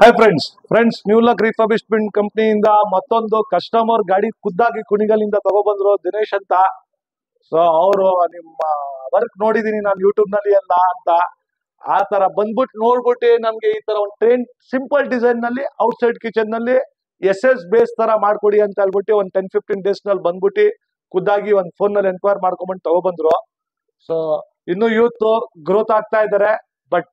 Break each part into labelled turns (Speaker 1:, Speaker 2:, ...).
Speaker 1: Hi friends new luck refurbishment ಕಂಪ್ನಿಯಿಂದ ಮತ್ತೊಂದು customer ಗಾಡಿ ಖುದ್ದಾಗಿ ಕುಣಿಗಲಿಂದ ತಗೊಬಂದ್ರು ದಿನೇಶ್ ಅಂತ. ಸೊ ಅವರು ನಿಮ್ಮ ವರ್ಕ್ ನೋಡಿದೀನಿ ನಾನು ಯೂಟ್ಯೂಬ್ ನಲ್ಲಿ ಎಲ್ಲ ಅಂತ ಆ ತರ ಬಂದ್ಬಿಟ್ಟು ನೋಡ್ಬಿಟ್ಟು ನಮ್ಗೆ ಈ ತರ ಒಂದು ಟ್ರೈನ್ ಸಿಂಪಲ್ ಡಿಸೈನ್ ನಲ್ಲಿ ಔಟ್ ಸೈಡ್ ಕಿಚನ್ ನಲ್ಲಿ ಎಸ್ ಬೇಸ್ ತರ ಮಾಡ್ಕೊಡಿ ಅಂತ ಹೇಳ್ಬಿಟ್ಟು ಒಂದು 10-15 ಡೇಸ್ ನಲ್ಲಿ ಬಂದ್ಬಿಟ್ಟು ಖುದ್ದಾಗಿ ಒಂದು ಫೋನ್ ನಲ್ಲಿ ಎನ್ಕ್ವೈರ್ ಮಾಡ್ಕೊಂಡ್ಬಂದು ತಗೊಬಂದ್ರು. ಸೊ ಇನ್ನು ಯೂತ್ ಗ್ರೋತ್ ಆಗ್ತಾ ಇದಾರೆ. ಬಟ್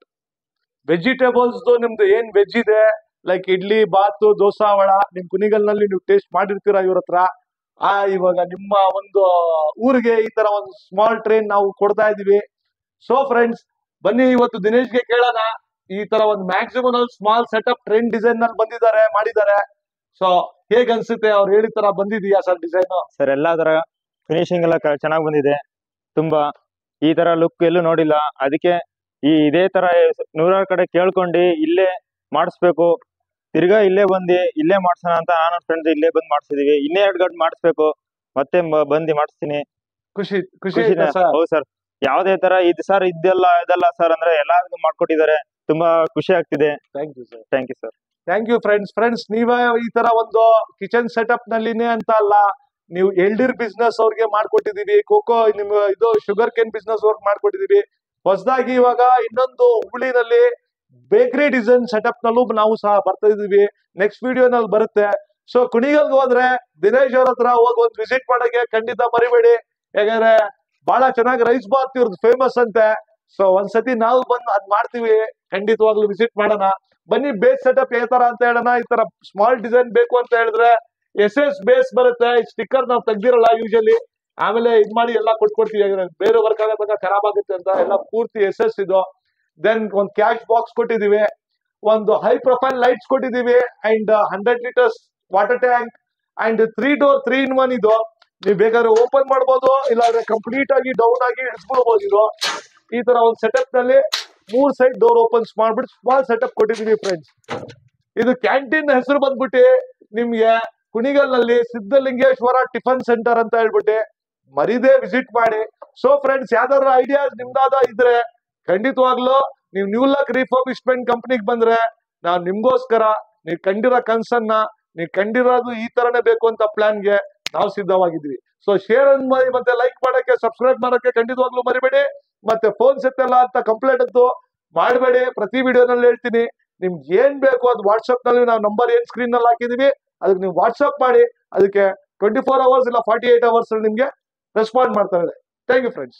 Speaker 1: ವೆಜಿಟೇಬಲ್ಸ್ ನಿಮ್ದು ಏನ್ ವೆಜ್ ಇದೆ ಲೈಕ್ ಇಡ್ಲಿ ಬಾತು ದೋಸಾ ವಡ ನಿಮ್ ಕುಣಿಗಲ್ನಲ್ಲಿ ನೀವು ಟೇಸ್ಟ್ ಮಾಡಿರ್ತೀರಾ ಇವ್ರ ಹತ್ರ. ಇವಾಗ ನಿಮ್ಮ ಒಂದು ಊರಿಗೆ ಈ ತರ ಒಂದು ಸ್ಮಾಲ್ ಟ್ರೈನ್ ನಾವು ಕೊಡ್ತಾ ಇದೀವಿ. ಸೊ ಫ್ರೆಂಡ್ಸ್ ಬನ್ನಿ ಇವತ್ತು ದಿನೇಶ್ಗೆ ಕೇಳೋಣ, ಈ ತರ ಒಂದು maximum small setup train design ನಲ್ಲಿ ಮಾಡಿದ್ದಾರೆ. ಸೊ ಹೇಗ್ ಅನ್ಸುತ್ತೆ ಅವ್ರು ಹೇಳಿದ ತರ ಬಂದಿದೀಯಾ ಸರ್ ಡಿಸೈನ್?
Speaker 2: ಸರ್ ಎಲ್ಲಾ ತರ ಫಿನಿಶಿಂಗ್ ಎಲ್ಲ ಚೆನ್ನಾಗಿ ಬಂದಿದೆ. ತುಂಬಾ ಈ ತರ ಲುಕ್ ಎಲ್ಲೂ ನೋಡಿಲ್ಲ. ಅದಕ್ಕೆ ಇದೇ ತರ ನೂರಾರು ಕಡೆ ಕೇಳ್ಕೊಂಡು ಇಲ್ಲೇ ಮಾಡಿಸ್ಬೇಕು, ತಿರ್ಗಾ ಇಲ್ಲೇ ಮಾಡ್ಸೋಣ ಅಂತ ನಾನು ಫ್ರೆಂಡ್ಸ್ ಇಲ್ಲೇ ಬಂದು ಮಾಡ್ಸಿದೀವಿ. ಇನ್ನೇ 2 ಗಂಟೆ ಮಾಡಿಸ್ಬೇಕು, ಮತ್ತೆ ಬಂದು ಮಾಡಿಸ್ತೀನಿ.
Speaker 1: ಖುಷಿ
Speaker 2: ಹೌದು ಸರ್. ಯಾವ್ದೇ ತರ ಸರ್ ಇದೆಲ್ಲ ಸರ್ ಅಂದ್ರೆ ಎಲ್ಲಾರ್ಗು ಮಾಡ್ಕೊಟ್ಟಿದ್ದಾರೆ. ತುಂಬಾ ಖುಷಿ ಆಗ್ತಿದೆ.
Speaker 1: Thank you sir.
Speaker 2: Thank you
Speaker 1: friends ನೀವೇ ಈ ತರ ಒಂದು ಕಿಚನ್ ಸೆಟಪ್ ನಲ್ಲಿನೇ ಅಂತ ಅಲ್ಲ, ನೀವು ಎಲ್ಡಿರ್ ಬಿಸ್ನೆಸ್ ಅವ್ರಿಗೆ ಮಾಡ್ಕೊಟ್ಟಿದೀವಿ, ಕೋಕೋ ನಿಮ್ಗೆ ಇದು ಶುಗರ್ ಕೇನ್ ಬಿಸ್ನೆಸ್ ಅವ್ರಿಗೆ ಮಾಡ್ಕೊಟ್ಟಿದೀವಿ. ಹೊಸದಾಗಿ ಇವಾಗ ಇನ್ನೊಂದು ಹುಬ್ಳಿನಲ್ಲಿ ಬೇಕರಿ ಡಿಸೈನ್ ಸೆಟಪ್ ನಲ್ಲೂ ನಾವು ಸಹ ಬರ್ತಾ ಇದೀವಿ. ನೆಕ್ಸ್ಟ್ ವಿಡಿಯೋ ನಲ್ಲಿ ಬರುತ್ತೆ. ಸೊ ಕುಣಿಗಲ್ಗೆ ಹೋದ್ರೆ ದಿನೇಶ್ ಅವ್ರ ಹತ್ರ ಹೋಗಿ ಒಂದು ವಿಸಿಟ್ ಮಾಡಕ್ಕೆ ಖಂಡಿತ ಮರಿಬೇಡಿ. ಯಾಕಂದ್ರೆ ಬಹಳ ಚೆನ್ನಾಗಿ ರೈಸ್ ಬಾತ್ ಇವ್ರದ್ದು ಫೇಮಸ್ ಅಂತೆ. ಸೊ ಒಂದ್ಸತಿ ನಾವು ಬಂದು ಅದ್ ಮಾಡ್ತೀವಿ, ಖಂಡಿತವಾಗ್ಲೂ ವಿಸಿಟ್ ಮಾಡೋಣ. ಬನ್ನಿ ಬೇಸ್ ಸೆಟಪ್ ಯಾವ ತರ ಅಂತ ಹೇಳೋಣ. ಈ ತರ ಸ್ಮಾಲ್ ಡಿಸೈನ್ ಬೇಕು ಅಂತ ಹೇಳಿದ್ರೆ ಎಸ್ ಬೇಸ್ ಬರುತ್ತೆ. ಸ್ಟಿಕ್ಕರ್ ನಾವು ತೆಗ್ದಿರಲ್ಲ ಯೂಶಲಿ, ಆಮೇಲೆ ಇದ್ ಮಾಡಿ ಎಲ್ಲ ಕೊಟ್ಕೊಡ್ತೀವಿ. ಬೇರೆ ವರ್ಕ್ ಆಗೋದಾಗ ಖರಾಬ್ ಆಗುತ್ತೆ ಅಂತ ಎಲ್ಲ ಪೂರ್ತಿ ಎಸ್ ಇದು. ದೆನ್ ಒಂದು ಕ್ಯಾಶ್ ಬಾಕ್ಸ್ ಕೊಟ್ಟಿದೀವಿ, ಒಂದು ಹೈ ಪ್ರೊಫೈಲ್ ಲೈಟ್ಸ್ ಕೊಟ್ಟಿದೀವಿ, and 100 litres water tank, and 3 door 3-in-1 ಇದು. ನೀವು ಬೇಕಾದ್ರೆ ಓಪನ್ ಮಾಡ್ಬೋದು, ಇಲ್ಲಾಂದ್ರೆ ಕಂಪ್ಲೀಟ್ ಆಗಿ ಡೌನ್ ಆಗಿ ಇಳಿಸ್ಬಿಡ್ಬೋದು. ಇದು ಈ ತರ ಒಂದು ಸೆಟಪ್ ನಲ್ಲಿ 3 ಸೈಡ್ ಡೋರ್ ಓಪನ್ಸ್ ಮಾಡ್ಬಿಟ್ಟು ಸ್ಮಾಲ್ ಸೆಟಪ್ ಕೊಟ್ಟಿದೀವಿ ಫ್ರೆಂಡ್ಸ್. ಇದು ಕ್ಯಾಂಟೀನ್ ಹೆಸರು ಬಂದ್ಬಿಟ್ಟು ನಿಮ್ಗೆ ಕುಣಿಗಲ್ ನಲ್ಲಿ ಸಿದ್ಧಲಿಂಗೇಶ್ವರ ಟಿಫನ್ ಸೆಂಟರ್ ಅಂತ ಹೇಳ್ಬಿಟ್ಟು ಮರಿದೇ ವಿಸಿಟ್ ಮಾಡಿ. ಸೊ ಫ್ರೆಂಡ್ಸ್ ಯಾವ್ದಾದ್ರು ಐಡಿಯಾಸ್ ನಿಮ್ದಾದ ಇದ್ರೆ ಖಂಡಿತವಾಗ್ಲೂ ನೀವು ನ್ಯೂ ಲಕ್ ರಿಫರ್ಬಿಶ್ಮೆಂಟ್ ಕಂಪ್ನಿಗೆ ಬಂದ್ರೆ ನಾವು ನಿಮ್ಗೋಸ್ಕರ ನೀವು ಕಂಡಿರೋ ಕನ್ಸನ್ನ, ನೀವು ಕಂಡಿರೋದು ಈ ತರನೇ ಬೇಕು ಅಂತ ಪ್ಲಾನ್ಗೆ ನಾವು ಸಿದ್ಧವಾಗಿದ್ವಿ. ಸೊ ಶೇರ್ ಮಾಡಿ ಮತ್ತೆ ಲೈಕ್ ಮಾಡಕ್ಕೆ, ಸಬ್ಸ್ಕ್ರೈಬ್ ಮಾಡಕ್ಕೆ ಖಂಡಿತವಾಗ್ಲೂ ಮರಿಬೇಡಿ. ಮತ್ತೆ ಫೋನ್ ಸೆತ್ತಲ್ಲ ಅಂತ ಕಂಪ್ಲೇಂಟ್ ಅಂತೂ ಮಾಡಬೇಡಿ. ಪ್ರತಿ ವಿಡಿಯೋನಲ್ಲಿ ಹೇಳ್ತೀನಿ, ನಿಮ್ಗೆ ಏನ್ ಬೇಕು ಅದು ವಾಟ್ಸ್ಆಪ್ ನಲ್ಲಿ ನಾವು ನಂಬರ್ ಏನ್ ಸ್ಕ್ರೀನ್ ನಲ್ಲಿ ಹಾಕಿದೀವಿ ಅದಕ್ಕೆ ನೀವು ವಾಟ್ಸ್ಆಪ್ ಮಾಡಿ. ಅದಕ್ಕೆ 24 hours ಇಲ್ಲ 48 hours ನಿಮ್ಗೆ ರೆಸ್ಪಾಂಡ್ ಮಾಡ್ತಾರೆ. Thank you friends.